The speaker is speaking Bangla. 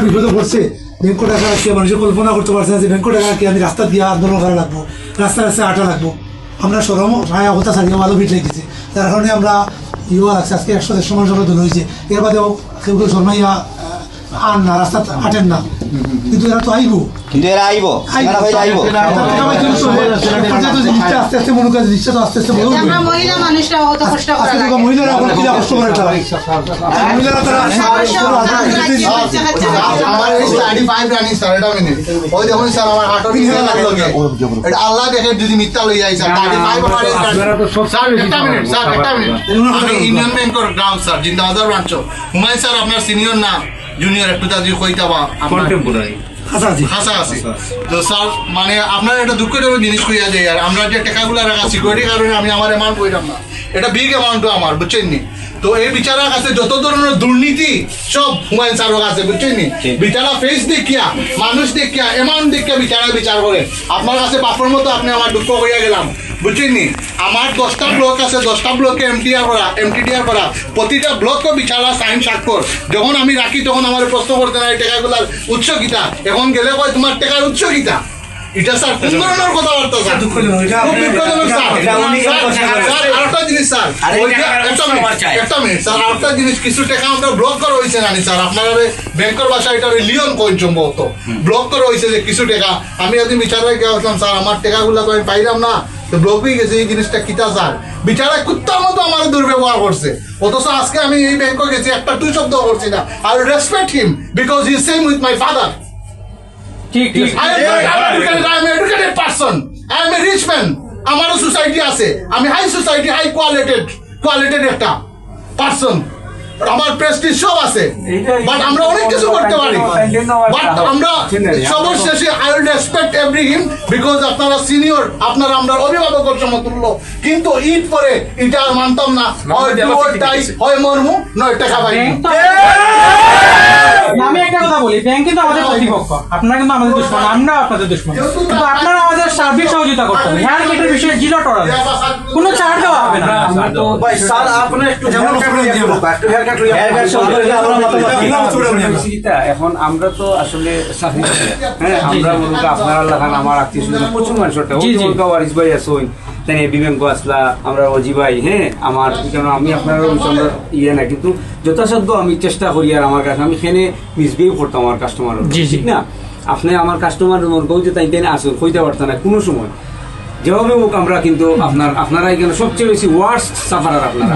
বিপদে পড়ছে। ব্যাংক টাকা রাখিয়া মানুষের কল্পনা করতে পারছে না যে ব্যাংক টাকা রাখিয়া আমি রাস্তা দিয়ে আন্দোলন করা লাগবো, রাস্তায় রাস্তায় আটা লাগবো। আমরা সরম ভাই কথা ছাড়িয়ে ভালো ভিট রেখেছি, যার কারণে আমরা ইউয়া লাগছে আজকে 100-150 মানুষ আমরা দল হয়েছে। এর বাদেও কেউ কেউ শর্মাইয়া আন না, রাস্তা হাঁটেন না, কিন্তু এরা তো আইব, কিন্তু এরা আইব আস্তে আস্তে মনে করে দিচ্ছে, তো আস্তে আস্তে মহিলারা এখন কি কষ্ট করে মহিলারা তারা আল্লাহ দেখে যদি মিথ্যা লই যাই স্যার ইউনিয়ন ব্যাংকের ground sir Zindabazar branch Humayun sir আপনার সিনিয়র না জুনিয়র একটু তাদের কইতাবা হাসাহাসি তো স্যার মানে আপনার একটা দুঃখজনক জিনিস কইয়া যায় আর আমরা যে টাকাগুলো রাখা সিকিউরিটির কারণে আমি আমার অ্যামাউন্ট কইলাম না, এটা বিগ অ্যামাউন্টও আমার বুঝছেন নি। তো এই বিচারের কাছে যত ধরনের দুর্নীতি সব হুমায়ুন স্যারের কাছে বুঝছেন নি। বিচারা ফেস দেখিয়া মানুষ দেখিয়া অ্যামাউন্ট দেখিয়া বিচারা বিচার করে আপনার কাছে পাপড় মতো আপনি আমার দুঃখ হইয়া গেলাম বুঝছেন নি। আমার 10টা ব্লক আছে, 10টা ব্লকে এমটিডিআর করা প্রতিটা ব্লকও বিচারা সাইন স্বাক্ষর। যখন আমি রাখি তখন আমার প্রশ্ন করতে না এই টাকাগুলার উৎস কিতা, এখন গেলে কয় তোমার টাকার উৎস কিতা। এটা স্যার কোন ধরনের কথাবার্তা স্যার, খুব দুঃখজনক স্যার। আরেকটা জিনিস স্যার, একটা মিনিট স্যার, আরেকটা জিনিস কিছু টাকা আমরা ব্লক করা হয়েছে জানি স্যার, আপনার ব্যাংকের বাসায় এটা লিওন কয়েন সম্ভবত ব্লক করা হয়েছে যে কিছু টাকা। আমি একদিন বিচারায় গেছিলাম স্যার, আমার টাকাগুলো তো আমি পাইলাম না, তো ব্লক হয়ে গেছে। এই জিনিসটা কিতা স্যার, বিচারায় কুত্তার মতো আমার দুর্ব্যবহার করছে। অথচ আজকে আমি এই ব্যাংকে গেছি, একটা টু শব্দ করছি না। I respect him because he same with my father. I am educated person. I am a rich man. আমারও সোসাইটি আছে, আমি হাই সোসাইটি, হাই কোয়ালিটেড একটা পার্সন, আমার প্রেস্টিজ সব আছে, বাট আমরা অনেক কিছু করতে পারি। বাট আমরা সবার শেষে I will respect every him because আপনারা সিনিয়র, আপনারা আমরা অভিভাবকের সমতুল্য। কিন্তু ঈদ পরে এটা আর মানতাম না, হয় দুটাই হয় মরমু নয় টাকা পাই। আমি একটা কথা বলি, ব্যাংক কিন্তু আমাদের প্রতিপক্ষ, আপনারা কিন্তু আমাদের দুশমন, আমরা আপনাদের দুশমন, কিন্তু আপনারা আমাদের সার্বিক সহযোগিতা করতে হবে। হ্যাঁ, এটার বিষয়ে জিরো টলারেন্স, কোনো ছাড় দেওয়া হবে না। এখন আমরা তো আসলে হ্যাঁ, আমরা মূলত আপনারা লাগান আমার আত্মীয় স্বজন প্রচুর মানুষটা ওয়ারিস ভাই আসুন, তাই বিবেক আসলা, আমরা অজি ভাই, হ্যাঁ আমার কেন আমি আপনার ইয়ে না, কিন্তু যথাসাধ্য আমি চেষ্টা করি। আর আমার কাছে আমি এখানে মিসবিহেভ করতাম আমার কাস্টমার, ঠিক না? আপনি আমার কাস্টমার মনে যে তাই আসুন কইতে পারতেন না কোনো সময়, যেভাবে হোক আমরা কিন্তু আপনারা এখানে সবচেয়ে বেশি ওয়ার্স্ট সাফারার আপনারা।